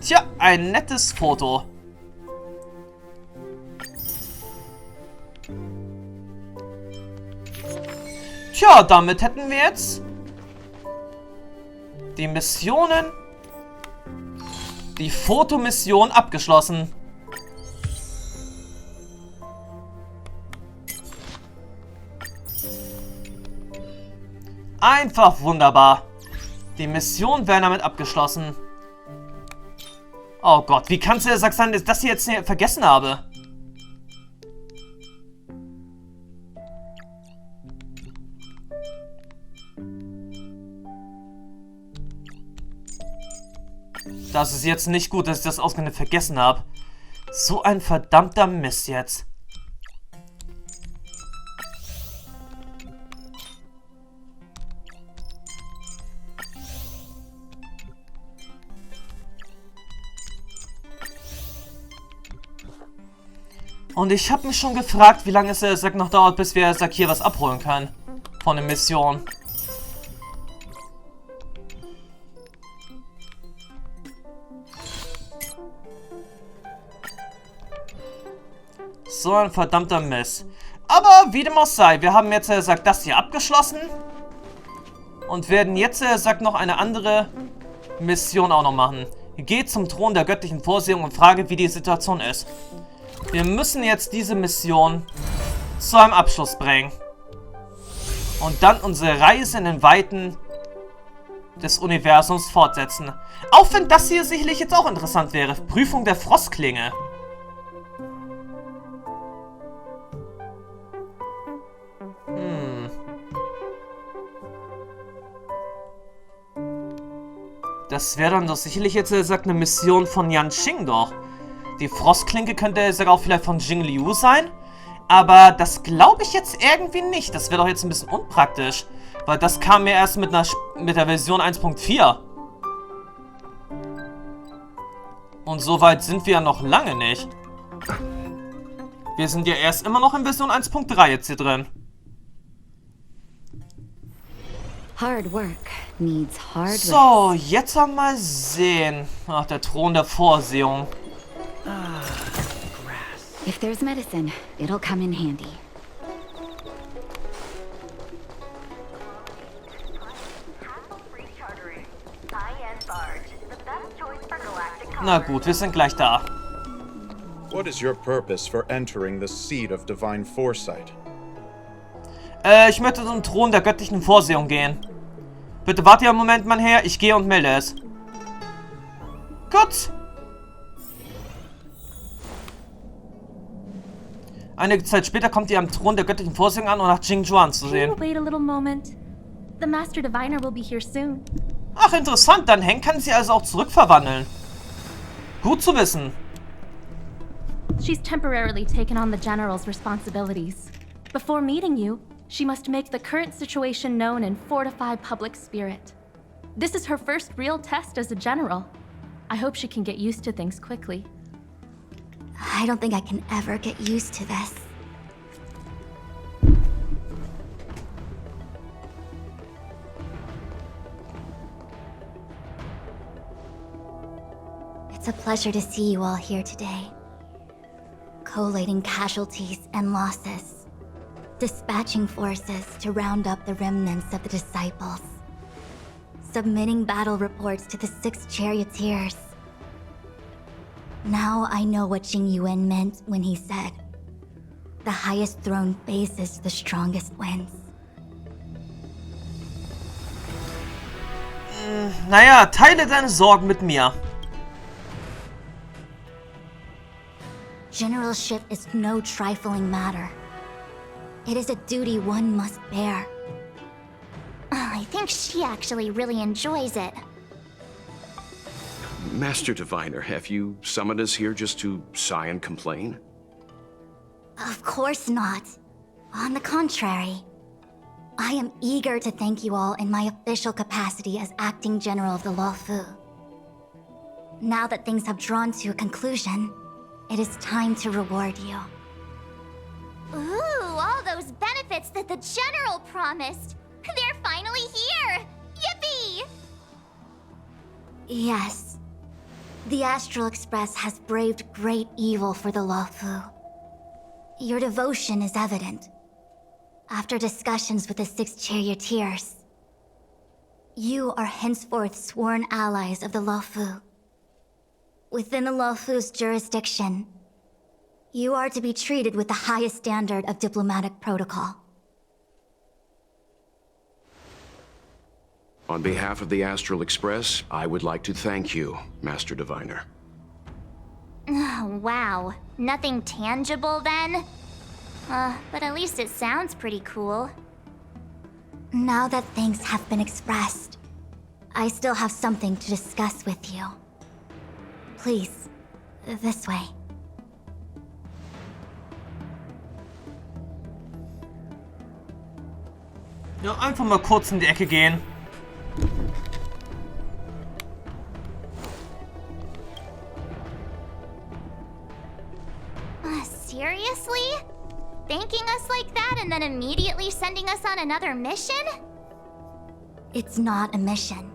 Tja, ein nettes Foto. Tja, damit hätten wir jetzt die Missionen, die Fotomission abgeschlossen. Einfach wunderbar. Die Missionen werden damit abgeschlossen. Oh Gott, wie kannst du das sagen, dass ich jetzt vergessen habe? Das ist jetzt nicht gut, dass ich das ausgerechnet vergessen habe. So ein verdammter Mist jetzt. Und ich habe mich schon gefragt, wie lange es noch dauert, bis wir hier was abholen können. Von der Mission. So ein verdammter Mist. Aber wie dem auch sei, wir haben jetzt das hier abgeschlossen. Und werden jetzt noch eine andere Mission auch noch machen. Geht zum Thron der göttlichen Vorsehung und frage, wie die Situation ist. Wir müssen jetzt diese Mission zu einem Abschluss bringen. Und dann unsere Reise in den Weiten des Universums fortsetzen. Auch wenn das hier sicherlich jetzt auch interessant wäre. Prüfung der Frostklinge. Das wäre dann doch sicherlich jetzt eine Mission von Yanqing doch. Die Frostklinge könnte auch vielleicht von Jing Liu sein. Aber das glaube ich jetzt irgendwie nicht. Das wäre doch jetzt ein bisschen unpraktisch. Weil das kam ja erst mit der Version 1.4. Und so weit sind wir ja noch lange nicht. Wir sind ja erst immer noch in Version 1.3 jetzt hier drin. Hard work needs hard So, jetzt mal sehen. Ach, der Thron der Vorsehung. If there's medicine, it'll come in handy. Na gut, wir sind gleich da. What is your purpose for entering the seat of divine foresight? Ich möchte zum Thron der göttlichen Vorsehung gehen. Bitte warte einen Moment, mein Herr. Ich gehe und melde es. Gut. Einige Zeit später kommt ihr am Thron der göttlichen Vorsehung an, um nach Tingyun zu sehen. Wait a little moment. The Master Diviner will be here soon. Ach, interessant. Dann Hank kann sie also auch zurückverwandeln. Gut zu wissen. She's temporarily taken on the General's responsibilities. Before meeting you, she must make the current situation known and fortify public spirit. This is her first real test as a general. I hope she can get used to things quickly. I don't think I can ever get used to this. It's a pleasure to see you all here today. Collating casualties and losses. Dispatching forces to round up the remnants of the disciples. Submitting battle reports to the 6 charioteers. Now I know what Tingyun meant when he said, "The highest throne faces the strongest wins." Naja, teile deine Sorgen mit mir. Generalship is no trifling matter. It is a duty one must bear. I think she actually really enjoys it. Master Diviner, have you summoned us here just to sigh and complain? Of course not. On the contrary. I am eager to thank you all in my official capacity as acting general of the Luofu. Now that things have drawn to a conclusion, it is time to reward you. Ooh, all those benefits that the General promised! They're finally here! Yippee! Yes. The Astral Express has braved great evil for the Luofu. Your devotion is evident. After discussions with the 6 charioteers, you are henceforth sworn allies of the Luofu. Within the Luofu's jurisdiction, you are to be treated with the highest standard of diplomatic protocol. On behalf of the Astral Express, I would like to thank you, Master Diviner. Wow. Nothing tangible then? But at least it sounds pretty cool. Now that thanks have been expressed, I still have something to discuss with you. Please, this way. Ja, einfach mal kurz in die Ecke gehen. Seriously? Thanking us like that and then immediately sending us on another mission? It's not a mission.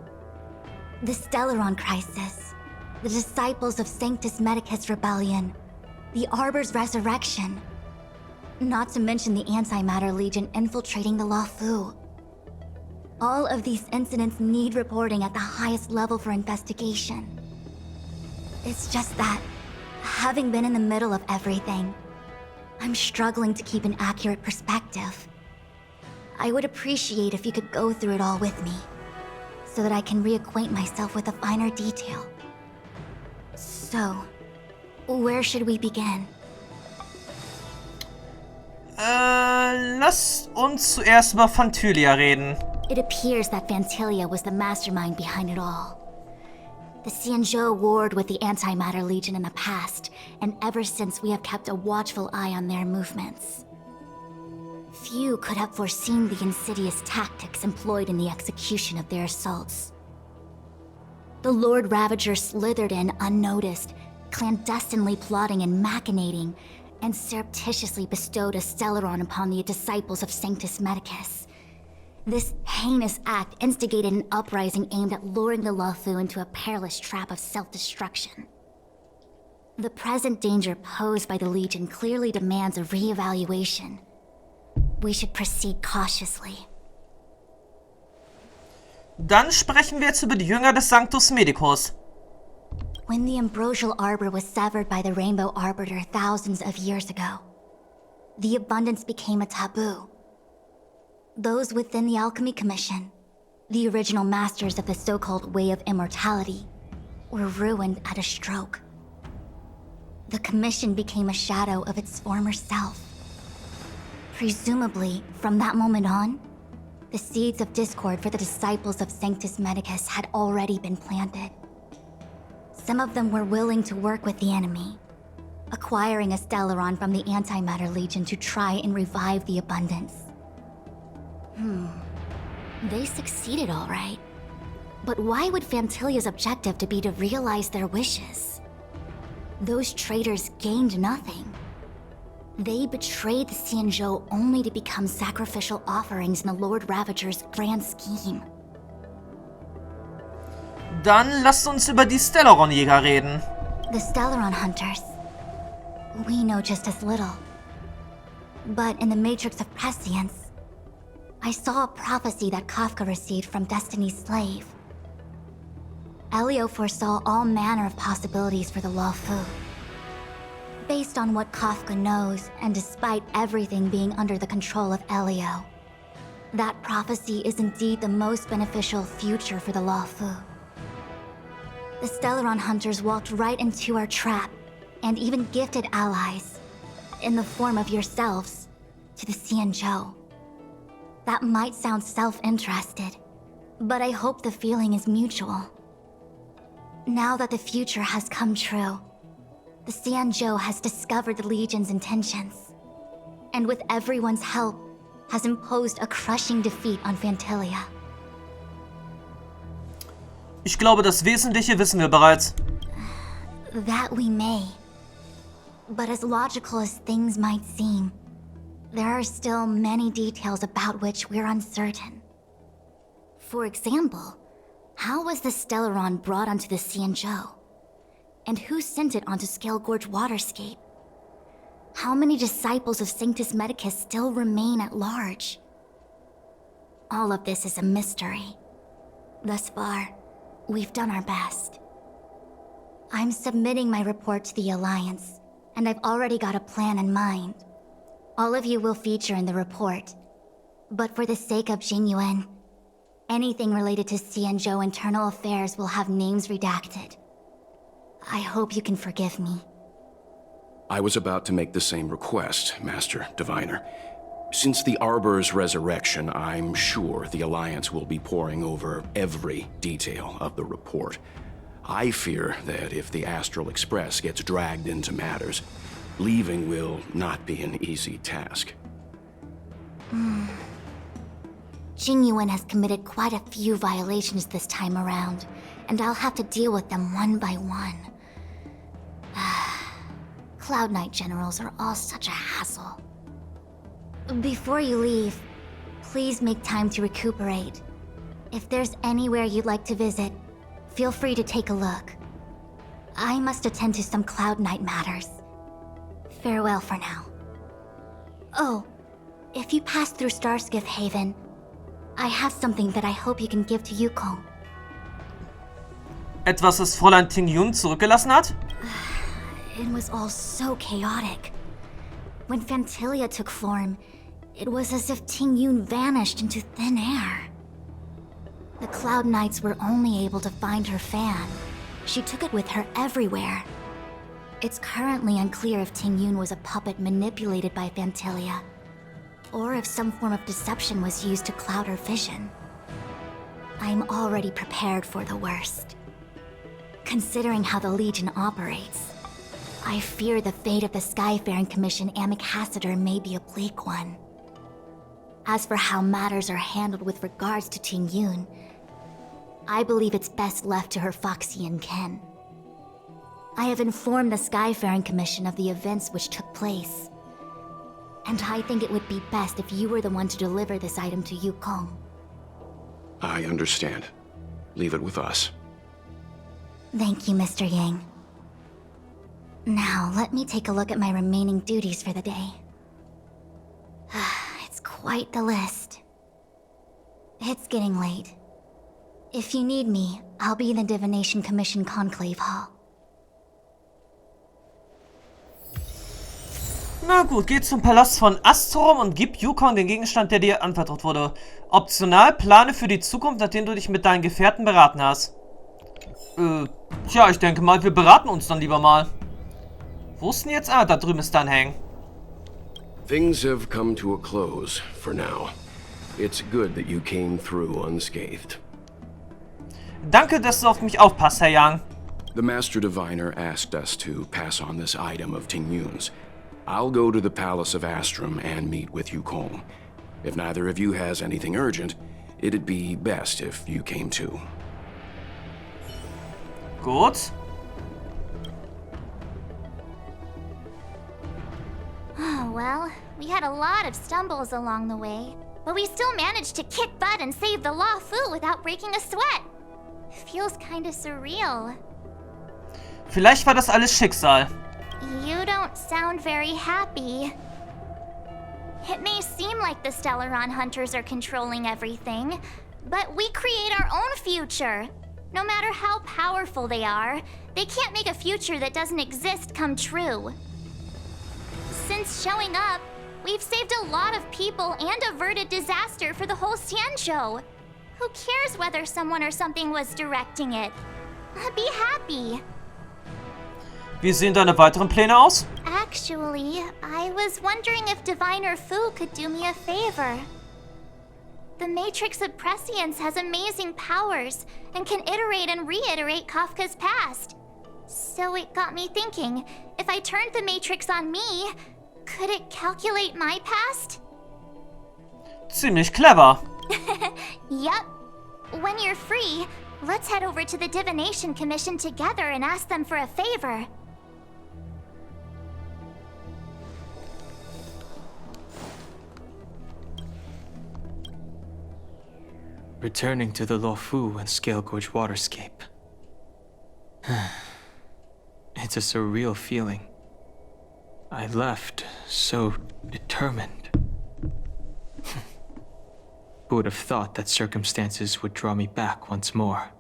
The Stellaron Crisis, the Disciples of Sanctus Medicus Rebellion, the Arbor's resurrection, not to mention the Antimaterie-Legion infiltrating the Luofu. All of these incidents need reporting at the highest level for investigation. It's just that, having been in the middle of everything, I'm struggling to keep an accurate perspective. I would appreciate if you could go through it all with me, so that I can reacquaint myself with the finer detail. So, where should we begin? Lass uns zuerst über Phantylia reden. It appears that Phantylia was the mastermind behind it all. The Xianzhou warred with the Antimaterie-Legion in the past, and ever since we have kept a watchful eye on their movements. Few could have foreseen the insidious tactics employed in the execution of their assaults. The Lord Ravager slithered in unnoticed, clandestinely plotting and machinating, and surreptitiously bestowed a Stellaron upon the disciples of Sanctus Medicus. This heinous act instigated an uprising aimed at luring the Luofu into a perilous trap of self-destruction. The present danger posed by the Legion clearly demands a re-evaluation. We should proceed cautiously. Dann sprechen wir jetzt über die Jünger des Sanctus Medicus. When the ambrosial arbor was severed by the Rainbow Arbiter thousands of years ago, the abundance became a taboo. Those within the Alchemy Commission, the original masters of the so-called Way of Immortality, were ruined at a stroke. The Commission became a shadow of its former self. Presumably, from that moment on, the seeds of discord for the disciples of Sanctus Medicus had already been planted. Some of them were willing to work with the enemy, acquiring a Stellaron from the Antimaterie-Legion to try and revive the abundance. They succeeded all right. But why would Phantylia's objective to be to realize their wishes? Those traitors gained nothing. They betrayed the Xianzhou only to become sacrificial offerings in the Lord Ravager's grand scheme. Dann lasst uns über die Stellaron-Jäger reden. The Stellaron Hunters. We know just as little. But in the Matrix of Prescience, I saw a prophecy that Kafka received from Destiny's slave. Elio foresaw all manner of possibilities for the Luofu. Based on what Kafka knows, and despite everything being under the control of Elio, that prophecy is indeed the most beneficial future for the Luofu. The Stellaron Hunters walked right into our trap, and even gifted allies, in the form of yourselves, to the Xianzhou. That might sound self-interested, but I hope the feeling is mutual. Now that the future has come true, the Xianzhou has discovered the Legion's intentions, and with everyone's help, has imposed a crushing defeat on Phantylia. Ich glaube, das Wesentliche wissen wir bereits. That we may. But as logical as things might seem, there are still many details about which we're uncertain. For example, how was the Stellaron brought onto the Xianzhou? And who sent it onto Scale Gorge Waterscape? How many disciples of Sanctus Medicus still remain at large? All of this is a mystery. Thus far, we've done our best. I'm submitting my report to the Alliance, and I've already got a plan in mind. All of you will feature in the report. But for the sake of Tingyun, anything related to Xianzhou internal affairs will have names redacted. I hope you can forgive me. I was about to make the same request, Master Diviner. Since the Arbor's resurrection, I'm sure the Alliance will be poring over every detail of the report. I fear that if the Astral Express gets dragged into matters, leaving will not be an easy task. Tingyun has committed quite a few violations this time around, and I'll have to deal with them one by one. Cloud Knight generals are all such a hassle. Before you leave, please make time to recuperate. If there's anywhere you'd like to visit, feel free to take a look. I must attend to some Cloud Knight matters. Farewell for now. Oh, if you pass through Starskiff Haven, I have something that I hope you can give to Yukong. Etwas, das Fräulein Tingyun zurückgelassen hat? It was all so chaotic. When Phantilia took form, it was as if Tingyun vanished into thin air. The Cloud Knights were only able to find her fan. She took it with her everywhere. It's currently unclear if Tingyun was a puppet manipulated by Phantilia, or if some form of deception was used to cloud her vision. I'm already prepared for the worst. Considering how the Legion operates, I fear the fate of the Skyfaring Commission Ambassador may be a bleak one. As for how matters are handled with regards to Tingyun, I believe it's best left to her Foxian ken. I have informed the Skyfaring Commission of the events which took place, and I think it would be best if you were the one to deliver this item to Yukong. I understand. Leave it with us. Thank you, Mr. Yang. Now, let me take a look at my remaining duties for the day. It's quite the list. It's getting late. If you need me, I'll be in the Divination Commission Conclave Hall. Na gut, geh zum Palast von Außerdem und gib Yukong den Gegenstand, der dir anvertraut wurde. Optional, plane für die Zukunft, nachdem du dich mit deinen Gefährten beraten hast. Tja, ich denke mal, wir beraten uns dann lieber mal. Wo ist denn jetzt? Ah, da drüben ist dein Hang. Things have come to a close for now. It's good that you came through unscathed. Danke, dass du auf mich aufpasst, Herr Yang. The Master Diviner asked us to pass on this item of Tingyun's. I'll go to the Palace of Astrum and meet with Yukong. If neither of you has anything urgent, it'd be best if you came too. Gut. Oh, well, we had a lot of stumbles along the way, but we still managed to kick butt and save the Luofu without breaking a sweat. Feels kinda surreal. Vielleicht war das alles Schicksal. You don't sound very happy. It may seem like the Stellaron hunters are controlling everything, but we create our own future. No matter how powerful they are, they can't make a future that doesn't exist come true. Since showing up, we've saved a lot of people and averted disaster for the whole Xianzhou. Who cares whether someone or something was directing it? Be happy. Wie sehen deine weiteren Pläne aus? Actually, I was wondering if Diviner Fu could do me a favor. The Matrix of Prescience has amazing powers and can iterate and reiterate Kafka's past. So it got me thinking, if I turned the Matrix on me, could it calculate my past? Ziemlich clever. Yup. When you're free, let's head over to the Divination Commission together and ask them for a favor. Returning to the Luofu and Scale Gorge Waterscape. It's a surreal feeling. I left so determined. Who would have thought that circumstances would draw me back once more?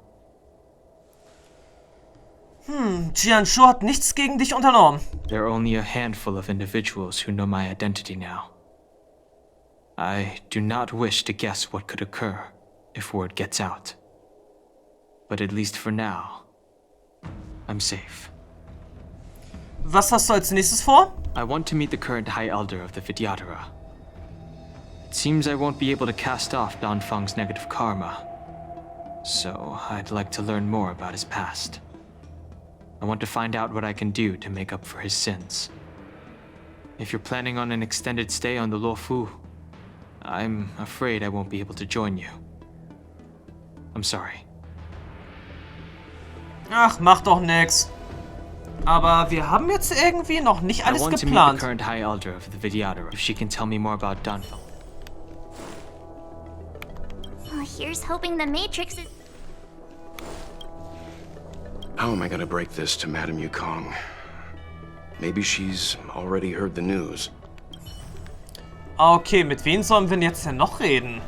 Xianzhou hat nichts gegen dich unternommen. There are only a handful of individuals who know my identity now. I do not wish to guess what could occur if word gets out. But at least for now, I'm safe. Was hast du als nächstes vor? I want to meet the current High Elder of the Vidyadhara. It seems I won't be able to cast off Danfang's negative karma, so I'd like to learn more about his past. I want to find out what I can do to make up for his sins. If you're planning on an extended stay on the Luofu, I'm afraid I won't be able to join you. I'm sorry. Ach, mach doch nix. Aber wir haben jetzt irgendwie noch nicht alles I want to meet geplant. the current High Elder of the Vidyadhara if she can tell me more about Danfang. Well, here's hoping the Matrix is... How am I gonna break this to Madame Yukong? Maybe she's already heard the news. Okay, mit wem sollen wir denn jetzt denn noch reden?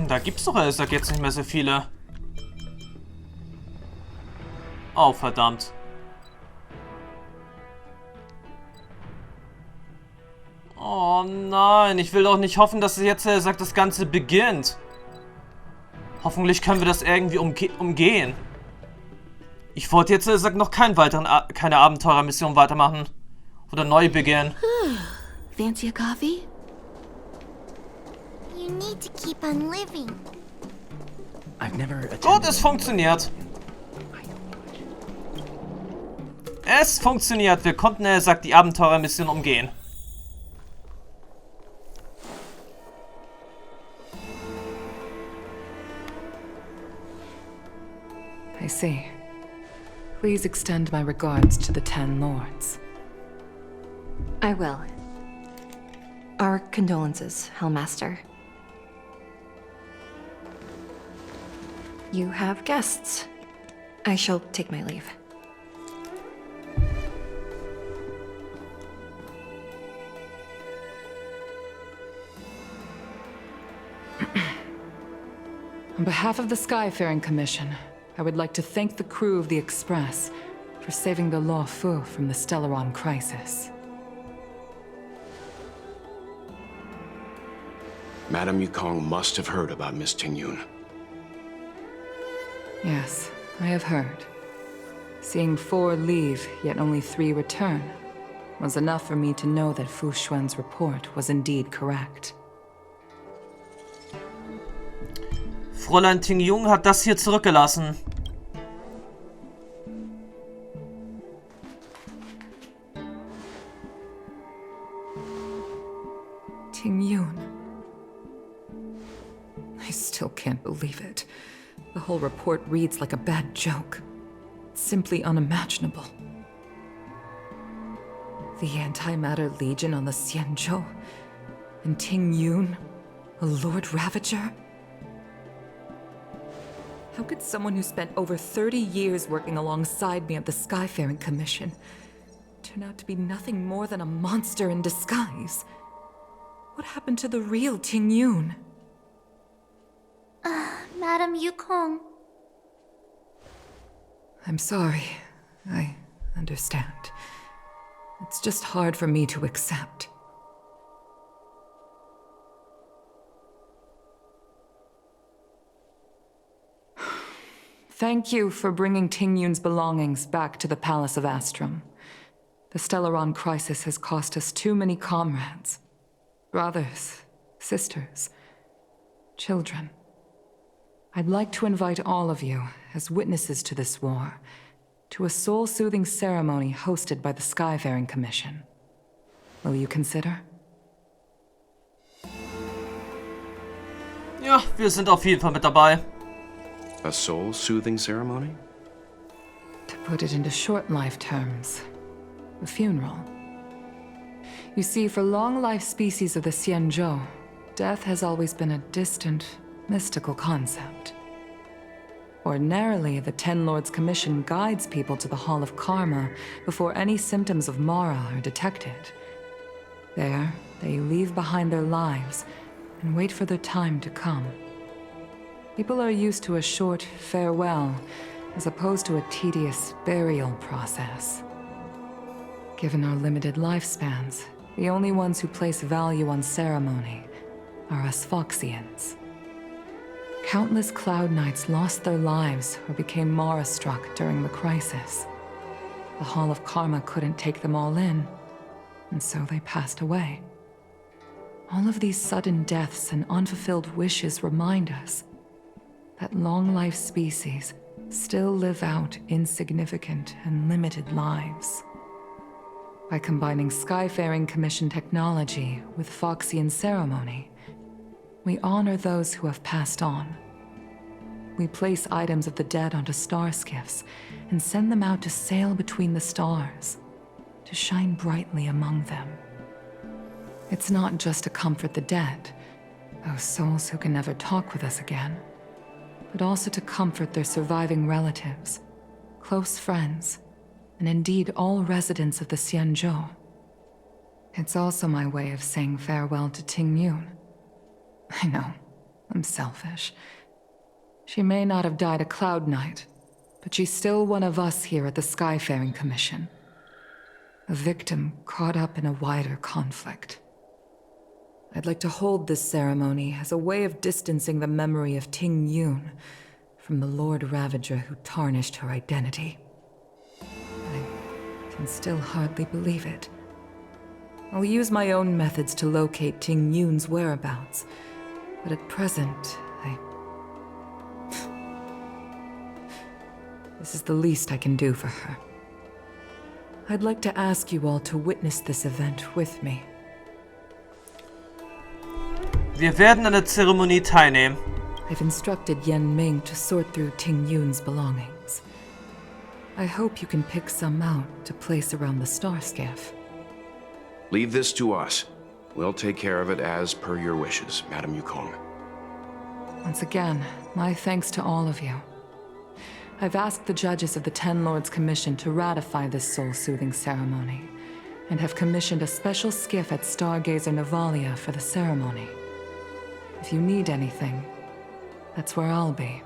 Da gibt's doch ehrlich gesagt jetzt nicht mehr so viele. Oh, verdammt. Oh nein, ich will doch nicht hoffen, dass jetzt sagt, das Ganze beginnt. Hoffentlich können wir das irgendwie umgehen. Ich wollte jetzt sagt, noch keine Abenteurermission weitermachen. Oder neu beginnen. Fancy a coffee? You need to keep on living. I've never attended. Gut, es funktioniert. Es funktioniert. Wir konnten, sagt, die Abenteurermission umgehen. I see. Please extend my regards to the 10 lords. I will. Our condolences, Hellmaster. You have guests. I shall take my leave. On behalf of the Skyfaring Commission, I would like to thank the crew of the Express for saving the Luofu from the Stellaron crisis. Madame Yukong must have heard about Miss Tingyun. Yes, I have heard. Seeing 4 leave, yet only 3 return, was enough for me to know that Fu Xuan's report was indeed correct. Fräulein Tingyun hat das hier zurückgelassen. Tingyun. I still can't believe it. The whole report reads like a bad joke. It's simply unimaginable. The Antimaterie-Legion on the Xianzhou, and Tingyun, a Lord Ravager? How could someone who spent over 30 years working alongside me at the Skyfaring Commission turn out to be nothing more than a monster in disguise? What happened to the real Tingyun? Madame Yukong. I'm sorry. I understand. It's just hard for me to accept. Thank you for bringing Tingyun's belongings back to the Palace of Astrum. The Stellaron crisis has cost us too many comrades. Brothers, sisters, children. I'd like to invite all of you, as witnesses to this war, to a soul-soothing ceremony hosted by the Skyfaring Commission. Will you consider? Ja, wir sind auf jeden Fall mit dabei. A soul-soothing ceremony? To put it into short life terms, a funeral. You see, for long-life species of the Xianzhou, death has always been a distant, mystical concept. Ordinarily, the Ten Lords Commission guides people to the Hall of Karma before any symptoms of Mara are detected. There, they leave behind their lives and wait for their time to come. People are used to a short farewell as opposed to a tedious burial process. Given our limited lifespans, the only ones who place value on ceremony are us Foxians. Countless Cloud Knights lost their lives or became Mara-struck during the crisis. The Hall of Karma couldn't take them all in, and so they passed away. All of these sudden deaths and unfulfilled wishes remind us that long-life species still live out insignificant and limited lives. By combining Skyfaring Commission technology with Foxian ceremony, we honor those who have passed on. We place items of the dead onto star skiffs and send them out to sail between the stars, to shine brightly among them. It's not just to comfort the dead, those souls who can never talk with us again, but also to comfort their surviving relatives, close friends, and indeed all residents of the Xianzhou. It's also my way of saying farewell to Tingyun. I know, I'm selfish. She may not have died a Cloud Knight, but she's still one of us here at the Skyfaring Commission. A victim caught up in a wider conflict. I'd like to hold this ceremony as a way of distancing the memory of Tingyun from the Lord Ravager who tarnished her identity. I can still hardly believe it. I'll use my own methods to locate Tingyun's whereabouts, but at present, This is the least I can do for her. I'd like to ask you all to witness this event with me. Wir werden an der Zeremonie teilnehmen. I've instructed Yan Ming to sort through Tingyun's belongings. I hope you can pick some out to place around the star skiff. Leave this to us. We'll take care of it as per your wishes, Madame Yukong. Once again, my thanks to all of you. I've asked the judges of the Ten Lords Commission to ratify this soul-soothing ceremony, and have commissioned a special skiff at Stargazer Navalia for the ceremony. If you need anything, that's where I'll be.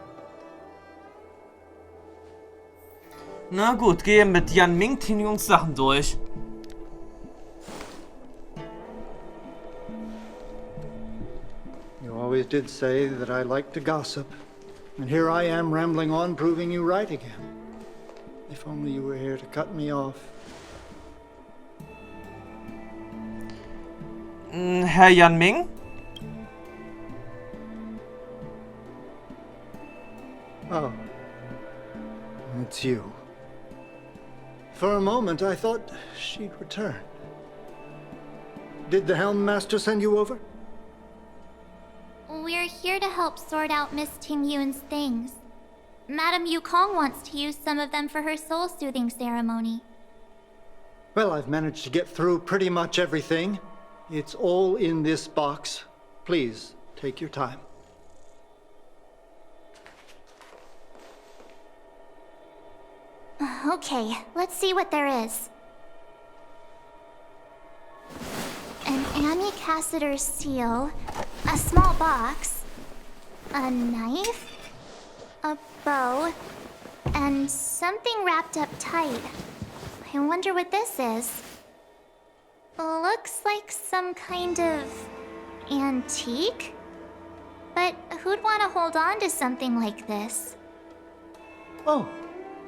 Na gut, gehe mit Yan Ming Tingyuns Sachen durch. You always did say that I like to gossip. And here I am rambling on, proving you right again. If only you were here to cut me off. Herr Yan Ming? Oh. It's you. For a moment, I thought she'd returned. Did the Helm Master send you over? We're here to help sort out Miss Tingyun's things. Madame Yukong wants to use some of them for her soul-soothing ceremony. Well, I've managed to get through pretty much everything. It's all in this box. Please, take your time. Okay, let's see what there is. An Annie Cassiter's seal, a small box, a knife, a bow, and something wrapped up tight. I wonder what this is. Looks like some kind of antique? But who'd want to hold on to something like this? Oh,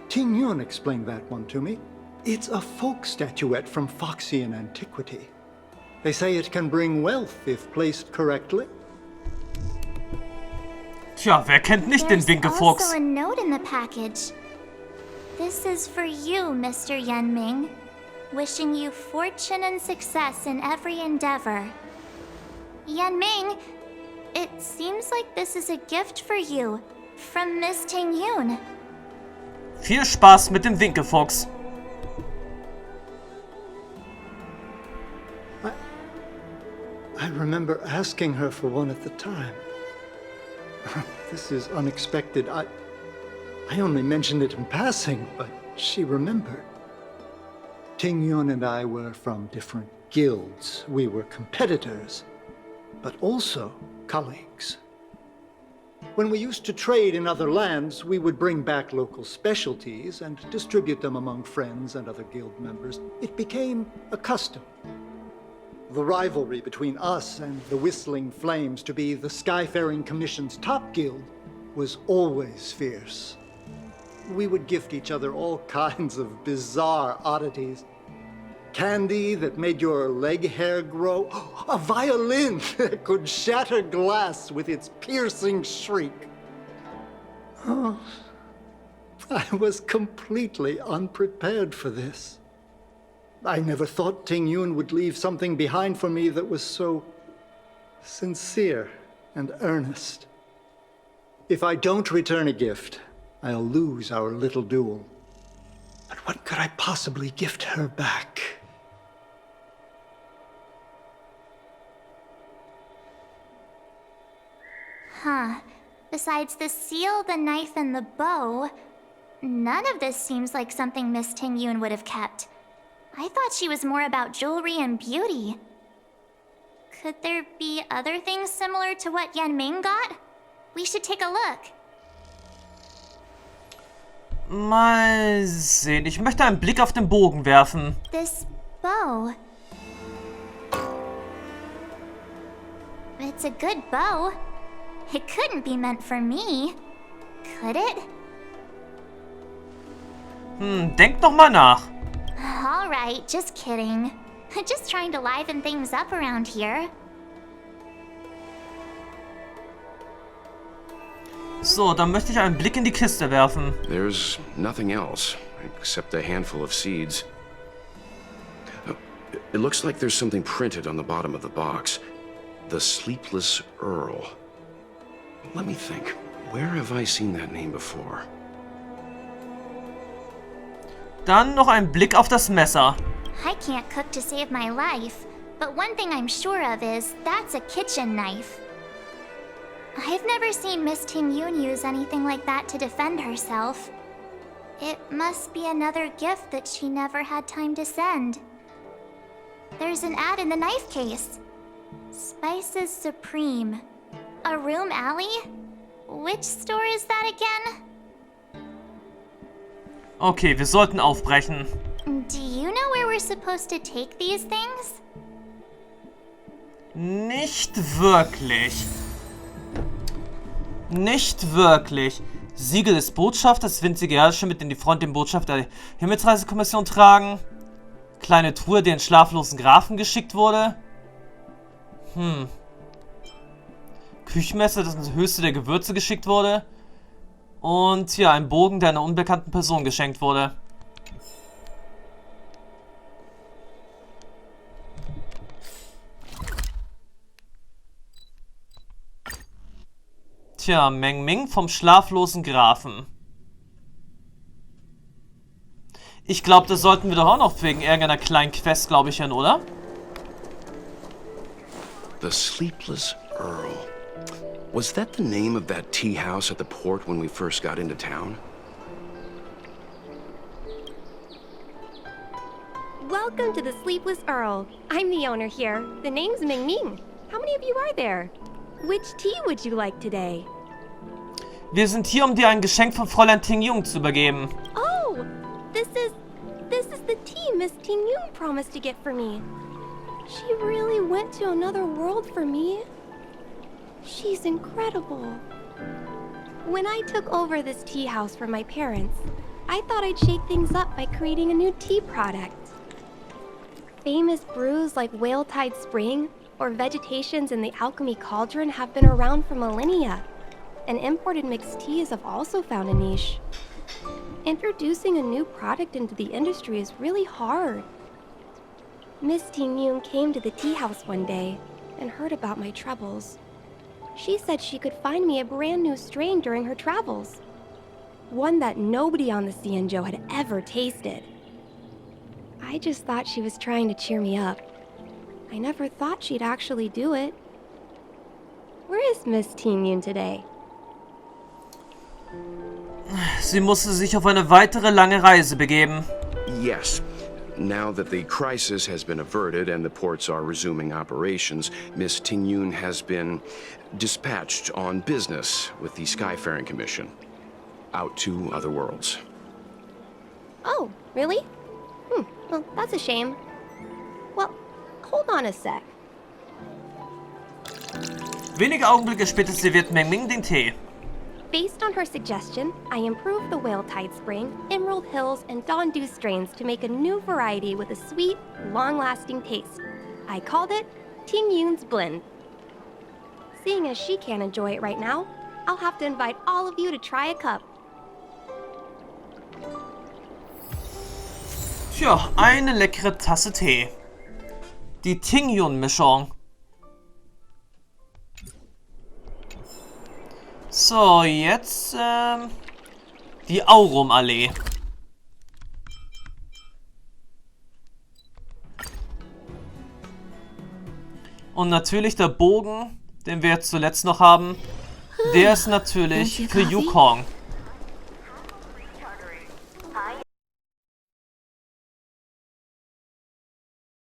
Tingyun explained that one to me. It's a folk statuette from Foxian antiquity. They say it can bring wealth if placed correctly. Tja, wer kennt nicht den There's Winkefuchs? also a note in the package. This is for you, Mr. Yan Ming. Wishing you fortune and success in every endeavor. Yan Ming, it seems like this is a gift for you from Miss Tingyun. Viel Spaß mit dem Winkelfuchs. I remember asking her for one at the time. This is unexpected. I only mentioned it in passing, but she remembered. Tingyun and I were from different guilds. We were competitors, but also colleagues. When we used to trade in other lands, we would bring back local specialties and distribute them among friends and other guild members. It became a custom. The rivalry between us and the Whistling Flames to be the Skyfaring Commission's top guild was always fierce. We would gift each other all kinds of bizarre oddities. Candy that made your leg hair grow. A violin that could shatter glass with its piercing shriek. Oh, I was completely unprepared for this. I never thought Tingyun would leave something behind for me that was so sincere and earnest. If I don't return a gift, I'll lose our little duel. But what could I possibly gift her back? Huh. Besides the seal, the knife, and the bow, none of this seems like something Miss Tingyun would have kept. I thought she was more about jewelry and beauty. Could there be other things similar to what Yan Ming got? We should take a look. Mal sehen. Ich möchte einen Blick auf den Bogen werfen. This bow. It's a good bow. It couldn't be meant for me, could it? Denk doch mal nach. Alright, just kidding. Just trying to liven things up around here. So, dann möchte ich einen Blick in die Kiste werfen. There's nothing else, except a handful of seeds. It looks like there's something printed on the bottom of the box. The Sleepless Earl. Let me think. Where have I seen that name before? Dann noch ein Blick auf das Messer. I can't cook to save my life, but one thing I'm sure of is that's a kitchen knife. I've never seen Miss Tingyun use anything like that to defend herself. It must be another gift that she never had time to send. There's an ad in the knife case. Spices Supreme. A room alley? Which store is that again? Okay, wir sollten aufbrechen. Do you know where we're supposed to take these things? Nicht wirklich. Nicht wirklich. Siegel des Botschafters, winzige Herrscher mit in die Front den Botschaft der Himmelsreisekommission tragen. Kleine Truhe, die in schlaflosen Grafen geschickt wurde. Küchenmesser, das ins höchste der Gewürze geschickt wurde. Und ja, ein Bogen, der einer unbekannten Person geschenkt wurde. Tja, Meng Ming vom schlaflosen Grafen. Ich glaube, das sollten wir doch auch noch wegen irgendeiner kleinen Quest, glaube ich, hin, oder? The Sleepless Earl. Was that the name of that tea house at the port when we first got into town? Welcome to the Sleepless Earl. I'm the owner here. The name's Ming Ming. How many of you are there? Which tea would you like today? Wir sind hier, um dir ein Geschenk von Fräulein Tingyun zu übergeben. Oh, this is the tea Miss Tingyun promised to get for me. She really went to another world for me. She's incredible. When I took over this tea house from my parents, I thought I'd shake things up by creating a new tea product. Famous brews like Whale Tide Spring or Vegetations in the Alchemy Cauldron have been around for millennia, and imported mixed teas have also found a niche. Introducing a new product into the industry is really hard. Miss Tingyun came to the tea house one day and heard about my troubles. She said she could find me a brand new strain during her travels. One that nobody on the Xianzhou had ever tasted. I just thought she was trying to cheer me up. I never thought she'd actually do it. Where is Miss Tingyun today? Sie musste sich auf eine weitere lange Reise begeben. Yes. Now that the crisis has been averted and the ports are resuming operations, Miss Tingyun has been dispatched on business with the Skyfaring Commission. Out to other worlds. Oh, really? Well, that's a shame. Well, hold on a sec. Wenige Augenblicke später serviert Meng Ming den Tee. Based on her suggestion, I improved the Whale Tide Spring, Emerald Hills, and Dawn Dew strains to make a new variety with a sweet, long-lasting taste. I called it Tingyun's Blend. Seeing as she can't enjoy it right now, I'll have to invite all of you to try a cup. Tja, eine leckere Tasse Tee. Die Tingyun-Mischung. So, jetzt die Aurum-Allee. Und natürlich der Bogen, den wir jetzt zuletzt noch haben, der ist natürlich für Yukong.